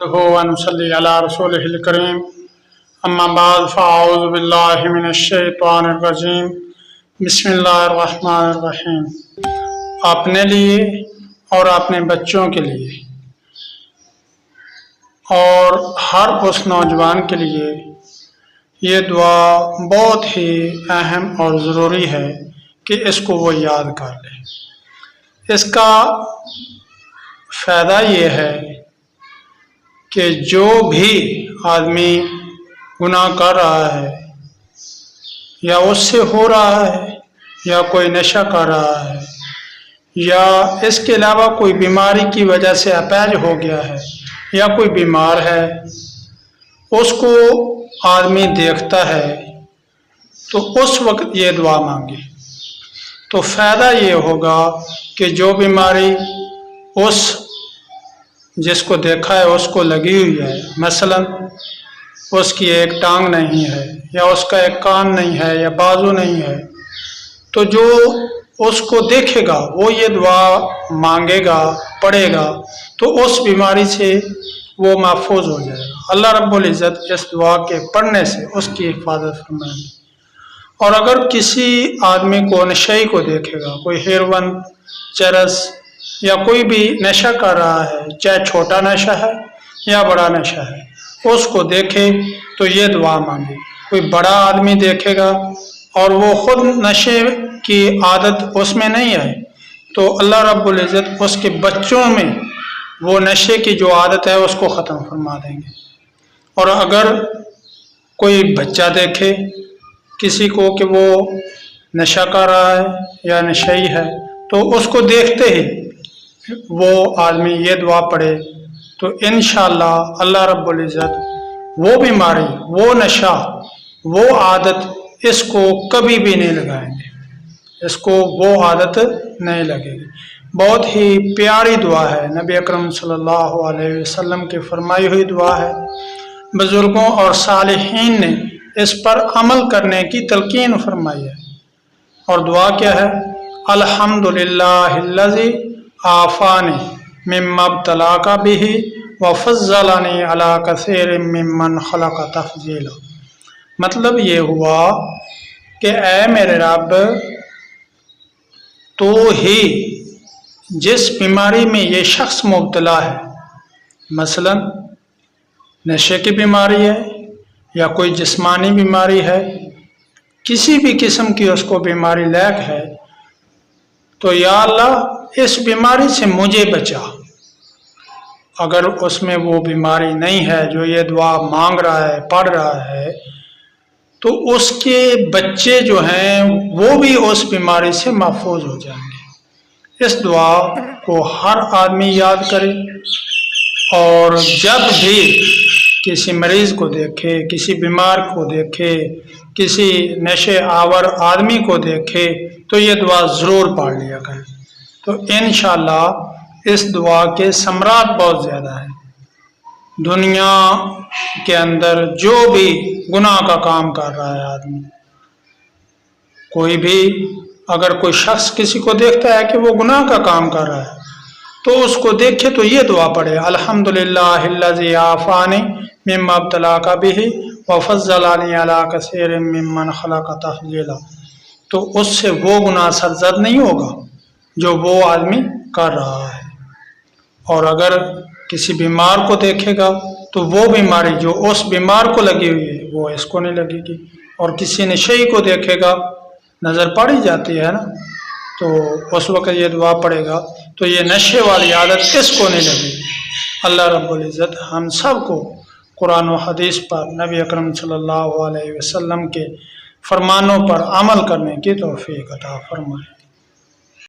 ونصلي على رسوله الكريم اما بعد فاعوذ باللہ من الشیطان الرجیم بسم اللہ الرحمن الرحیم۔ اپنے لیے اور اپنے بچوں کے لیے اور ہر اس نوجوان کے لیے یہ دعا بہت ہی اہم اور ضروری ہے کہ اس کو وہ یاد کر لے۔ اس کا فائدہ یہ ہے کہ جو بھی آدمی گناہ کر رہا ہے یا اس سے ہو رہا ہے یا کوئی نشہ کر رہا ہے یا اس کے علاوہ کوئی بیماری کی وجہ سے اپہج ہو گیا ہے یا کوئی بیمار ہے، اس کو آدمی دیکھتا ہے تو اس وقت یہ دعا مانگے تو فائدہ یہ ہوگا کہ جو بیماری جس کو دیکھا ہے اس کو لگی ہوئی ہے، مثلا اس کی ایک ٹانگ نہیں ہے یا اس کا ایک کان نہیں ہے یا بازو نہیں ہے، تو جو اس کو دیکھے گا وہ یہ دعا مانگے گا، پڑھے گا تو اس بیماری سے وہ محفوظ ہو جائے گا۔ اللہ رب العزت اس دعا کے پڑھنے سے اس کی حفاظت فرمائے گا۔ اور اگر کسی آدمی کو نشئی کو دیکھے گا، کوئی ہیروین، چرس یا کوئی بھی نشہ کر رہا ہے، چاہے چھوٹا نشہ ہے یا بڑا نشہ ہے، اس کو دیکھے تو یہ دعا مانگے۔ کوئی بڑا آدمی دیکھے گا اور وہ خود نشے کی عادت اس میں نہیں ہے تو اللہ رب العزت اس کے بچوں میں وہ نشے کی جو عادت ہے اس کو ختم فرما دیں گے۔ اور اگر کوئی بچہ دیکھے کسی کو کہ وہ نشہ کر رہا ہے یا نشئی ہے تو اس کو دیکھتے ہی وہ آدمی یہ دعا پڑھے تو انشاءاللہ اللہ رب العزت وہ بیماری، وہ نشہ، وہ عادت اس کو کبھی بھی نہیں لگائیں گے، اس کو وہ عادت نہیں لگے گی۔ بہت ہی پیاری دعا ہے، نبی اکرم صلی اللہ علیہ وسلم کی فرمائی ہوئی دعا ہے۔ بزرگوں اور صالحین نے اس پر عمل کرنے کی تلقین فرمائی ہے۔ اور دعا کیا ہے؟ الحمدللہ الذی عافانی مما ابتلاک بہ وفضلنی علی کثیر ممن خلق تفضیلا۔ مطلب یہ ہوا کہ اے میرے رب، تو ہی جس بیماری میں یہ شخص مبتلا ہے، مثلا نشے کی بیماری ہے یا کوئی جسمانی بیماری ہے، کسی بھی قسم کی اس کو بیماری لاحق ہے، تو یا اللہ اس بیماری سے مجھے بچا۔ اگر اس میں وہ بیماری نہیں ہے جو یہ دعا مانگ رہا ہے، پڑھ رہا ہے، تو اس کے بچے جو ہیں وہ بھی اس بیماری سے محفوظ ہو جائیں گے۔ اس دعا کو ہر آدمی یاد کرے اور جب بھی کسی مریض کو دیکھے، کسی بیمار کو دیکھے، کسی نشے آور آدمی کو دیکھے تو یہ دعا ضرور پڑھ لیا کرے۔ تو انشاءاللہ اس دعا کے ثمرات بہت زیادہ ہیں۔ دنیا کے اندر جو بھی گناہ کا کام کر رہا ہے آدمی، کوئی بھی اگر کوئی شخص کسی کو دیکھتا ہے کہ وہ گناہ کا کام کر رہا ہے تو اس کو دیکھے تو یہ دعا پڑھے، الحمدللہ الذی عافانی مما ابتلاک بہ وفضلنی علی کثیر ممن خلق تفضیلا۔ تو اس سے وہ گناہ سرزد نہیں ہوگا جو وہ آدمی کر رہا ہے۔ اور اگر کسی بیمار کو دیکھے گا تو وہ بیماری جو اس بیمار کو لگی ہوئی ہے وہ اس کو نہیں لگے گی۔ اور کسی نشئی کو دیکھے گا، نظر پڑ ہی جاتی ہے نا، تو اس وقت یہ دعا پڑھے گا تو یہ نشے والی عادت اس کو نہیں لگے گی۔ اللہ رب العزت ہم سب کو قرآن و حدیث پر نبی اکرم صلی اللہ علیہ وسلم کے فرمانوں پر عمل کرنے کی توفیق عطا فرمائے۔